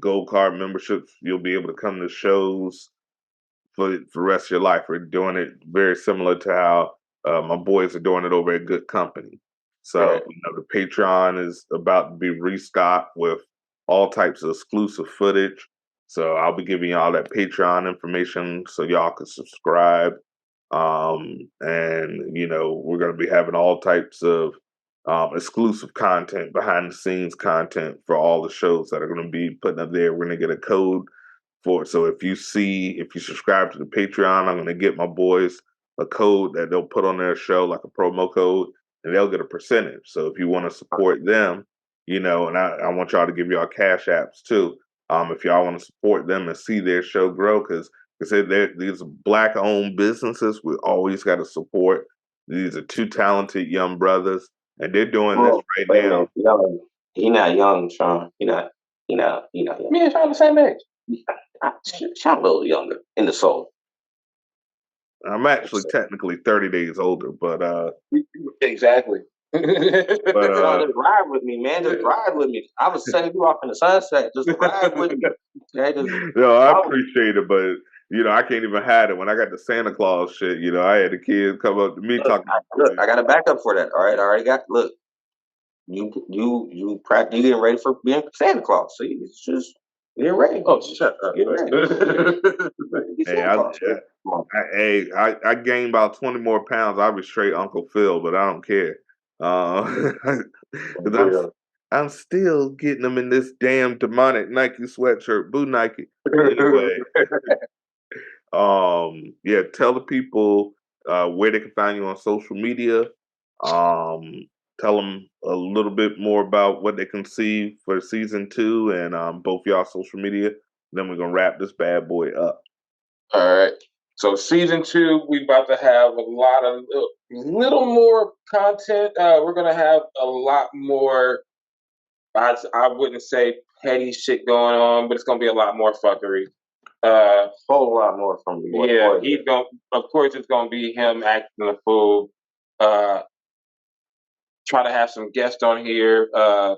gold card memberships. You'll be able to come to shows for the rest of your life. We're doing it very similar to how my boys are doing it over at Good Company. So the Patreon is about to be restocked with all types of exclusive footage. So I'll be giving y'all that Patreon information so y'all can subscribe. And we're going to be having all types of exclusive content, behind the scenes content for all the shows that are going to be putting up there. We're going to get a code for it. So if you subscribe to the Patreon, I'm going to get my boys a code that they'll put on their show, like a promo code, and they'll get a percentage. So if you want to support them, and I want y'all to give y'all cash apps too. If y'all want to support them and see their show grow, because these are Black-owned businesses. We always got to support. These are two talented young brothers, and they're doing this Well, right wait a now. minute. Young. He not young, Sean. He not young. Me and Sean the same age. Sean a little younger in the soul. I'm actually technically 30 days older, but Exactly. but Sean, just ride with me, man. Just ride with me. I was setting you off in the sunset. Just ride with me. Okay, no, I appreciate it, but I can't even hide it. When I got the Santa Claus shit, I had a kid come up to me talking. Look, I got a backup for that. All right, I already got. Look, you practice. You getting ready for being Santa Claus. See, it's just get ready. Oh, shut up. Get ready. Hey, I gained about 20 more pounds. I'll be straight Uncle Phil, but I don't care. 'Cause I'm still getting them in this damn demonic Nike sweatshirt, Boo Nike. Anyway, yeah, tell the people where they can find you on social media. Tell them a little bit more about what they can see for season 2 and both y'all social media. Then we're gonna wrap this bad boy up. All right. So season 2, we about to have a lot of little more content. We're gonna have a lot more. I wouldn't say petty shit going on, but it's gonna be a lot more fuckery. Whole lot more from the boy. Yeah, he's going. Of course, it's gonna be him acting a fool. Try to have some guests on here. We're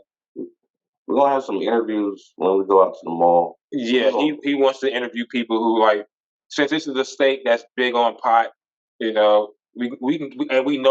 gonna have some interviews when we go out to the mall. Yeah, he wants to interview people who since this is a state that's big on pot, we know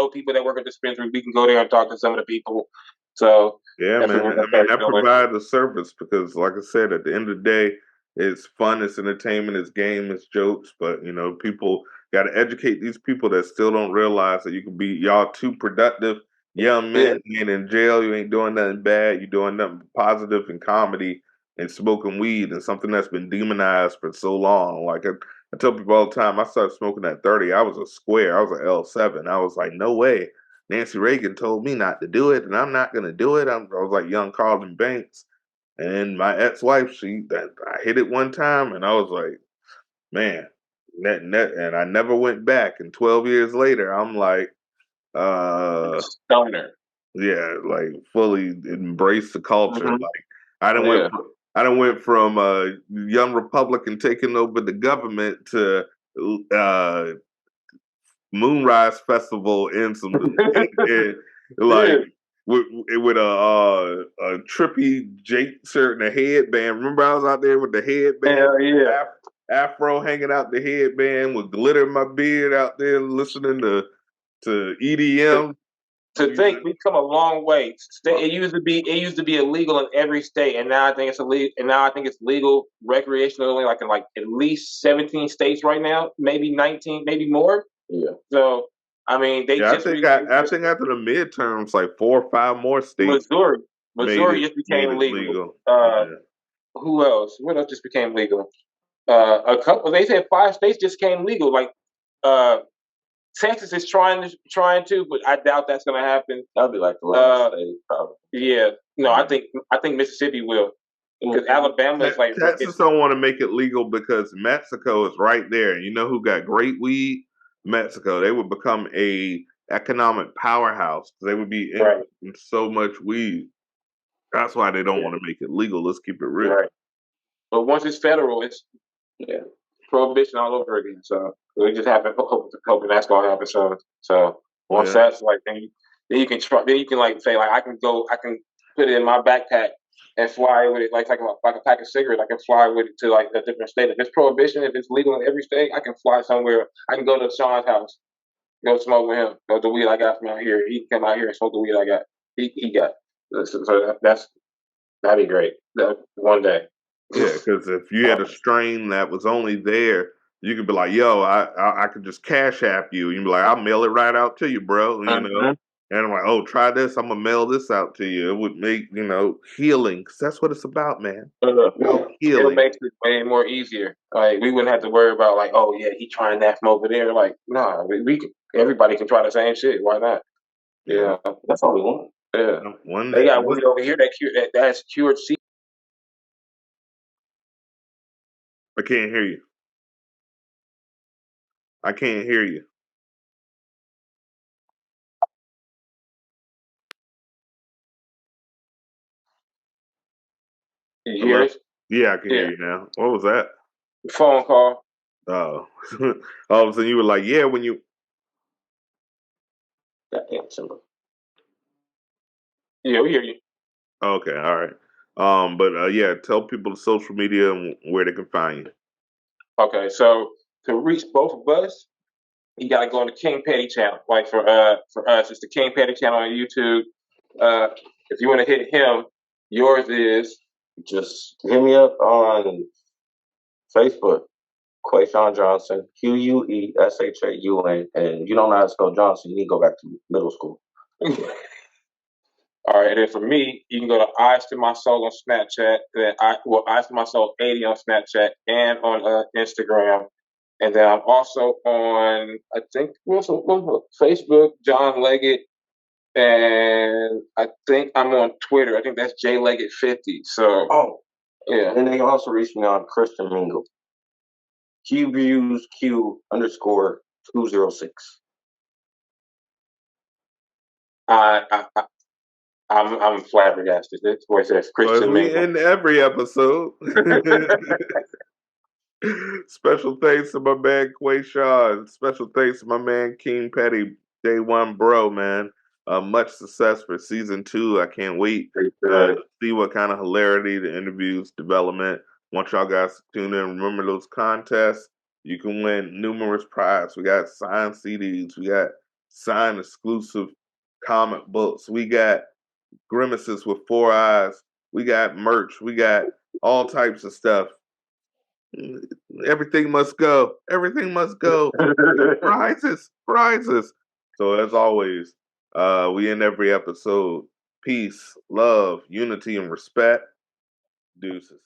people that work at dispensaries. We can go there and talk to some of the people. So yeah, man. I mean, that provides a service because, like I said, at the end of the day, it's fun, it's entertainment, it's game, it's jokes. But people got to educate these people that still don't realize that you can be y'all two productive young men. You ain't in jail, you ain't doing nothing bad, you're doing nothing positive in comedy and smoking weed and something that's been demonized for so long. Like I tell people all the time, I started smoking at 30. I was a square. I was an L7. I was like, no way. Nancy Reagan told me not to do it, and I'm not going to do it. I was like young Carlton Banks. And my ex-wife, I hit it one time, and I was like, man, and I never went back. And 12 years later, I'm like, stoner. Yeah, like fully embrace the culture. Mm-hmm. Like I done went from young Republican taking over the government to Moonrise Festival in some like with a trippy Jake shirt and a headband. Remember I was out there with the headband, Hell yeah. afro hanging out the headband with glitter in my beard out there listening to EDM. To think we've come a long way. It used to be illegal in every state, and now I think it's illegal. And now I think it's legal recreationally, like in at least 17 states right now, maybe 19, maybe more. Yeah. So I mean, I think after the midterms, like 4 or 5 more states. Missouri just became legal. Who else? What else just became legal? A couple. They said 5 states just came legal. Like Texas is trying to, but I doubt that's going to happen. That'll be like the last state, probably. Yeah, no, I think Mississippi will, because Alabama is like Texas don't want to make it legal because Mexico is right there. You know who got great weed? Mexico. They would become a economic powerhouse. They would be in so much weed. That's why they don't want to make it legal. Let's keep it real. Right. But once it's federal, it's prohibition all over again. So we just hoping that's going to happen soon. So once that's then you can try. Then you can say I can put it in my backpack and fly with it like a pack of cigarettes. I can fly with it to a different state. If it's prohibition, if it's legal in every state, I can fly somewhere. I can go to Sean's house, go smoke with him, go the weed I got from out here. He can come out here and smoke the weed I got. He got. So that'd be great. One day. Yeah, because if you had a strain that was only there, you could be like, "Yo, I could just cash app you." You'd be like, "I'll mail it right out to you, bro." Mhm. And I'm like, "Oh, try this. I'm gonna mail this out to you." It would make healing, 'cause that's what it's about, man. About It'll healing. make it way more easier. Like we wouldn't have to worry about like, oh yeah, he trying that from over there. Like, nah, we can, everybody can try the same shit. Why not? Yeah, Yeah, That's all we want. yeah. one They day. got weed over here that's cured. See, I can't hear you. I can't hear you. you hear Hello? us? Yeah, I can hear Yeah. you now. What was that? Phone call. Oh, all of a sudden you were like, "Yeah," when you. Goddamn Simba. Yeah, we hear you. Okay, all right. But yeah, tell people the social media and where they can find you. Okay, so to reach both of us, you gotta go on the King Petty channel. Like for us, it's the King Petty channel on YouTube. Uh, if you want to hit him, yours is Just hit me up on Facebook, Quayshawn Johnson, Queeshaun, and you don't know how to spell Johnson, you need to go back to middle school. all right. And then for me, you can go to Eyes to My Soul on Snapchat. Then Eyes to My Soul 80 on Snapchat and on Instagram. And then I'm also on I think Facebook, John Leggett, and I think I'm on Twitter. I think that's J Leggett 50. So Oh, yeah. and they can also reach me on Christian Mingle. QViewsQ_206. I I'm flabbergasted. That's where it says Well, as Christian we Mingle. end every episode, special thanks to my man Quayshawn. Special thanks to my man King Petty, day one bro, man. Much success for season 2. I can't wait to see what kind of hilarity the interviews development. Want y'all guys to tune in. Remember those contests. You can win numerous prizes. We got signed CDs. We got signed exclusive comic books. We got grimaces with 4 eyes. We got merch. We got all types of stuff. Everything must go. Everything must go. Prizes, prizes. So as always, we end every episode. Peace, love, unity, and respect. Deuces.